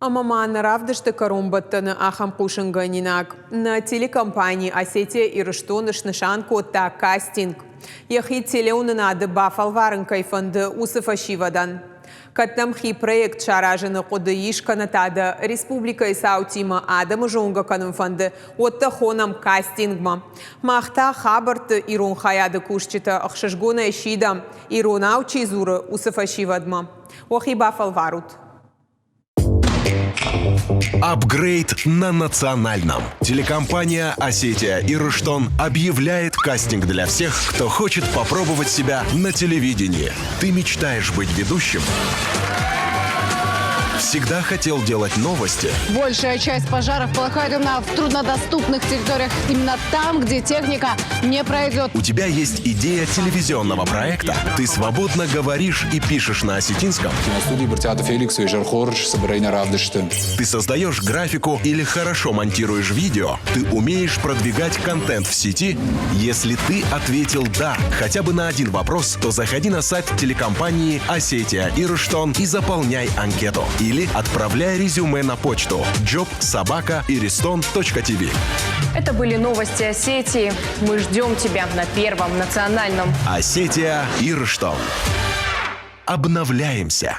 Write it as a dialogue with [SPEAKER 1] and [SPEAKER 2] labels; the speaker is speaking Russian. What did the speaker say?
[SPEAKER 1] Амаман равдышты корумбаттаны ахам кушанганинак. На телекомпании «Осетия» и Рыштоныш нышанку та кастинг. Яхи телеуны нады бафалварын кайфанды усыфашивадан. Каттамхи проект шаражыны куды ишканатады республика Исаутима адамы жонга канымфанды отта хонам кастингма. Махта хабарты ирун хаяды кушчита ахшашгона ишидам ирунау чизуры усыфашивадма. Охи бафалварут.
[SPEAKER 2] Апгрейд на национальном. Телекомпания «Осетия» и «Рыштон» объявляет кастинг для всех, кто хочет попробовать себя на телевидении. Ты мечтаешь быть ведущим? Всегда хотел делать новости?
[SPEAKER 3] Большая часть пожаров полыхает именно в труднодоступных территориях, именно там, где техника не пройдет.
[SPEAKER 2] У тебя есть идея телевизионного проекта? Ты свободно говоришь и пишешь на осетинском? Ты создаешь графику или хорошо монтируешь видео? Ты умеешь продвигать контент в сети? Если ты ответил «да» хотя бы на один вопрос, то заходи на сайт телекомпании «Осетия» и «Рыштон» и заполняй анкету. Или отправляй резюме на почту job@iriston.tv.
[SPEAKER 4] Это были новости Осетии. Мы ждем тебя на Первом национальном.
[SPEAKER 2] Осетия и Рыштон. Обновляемся.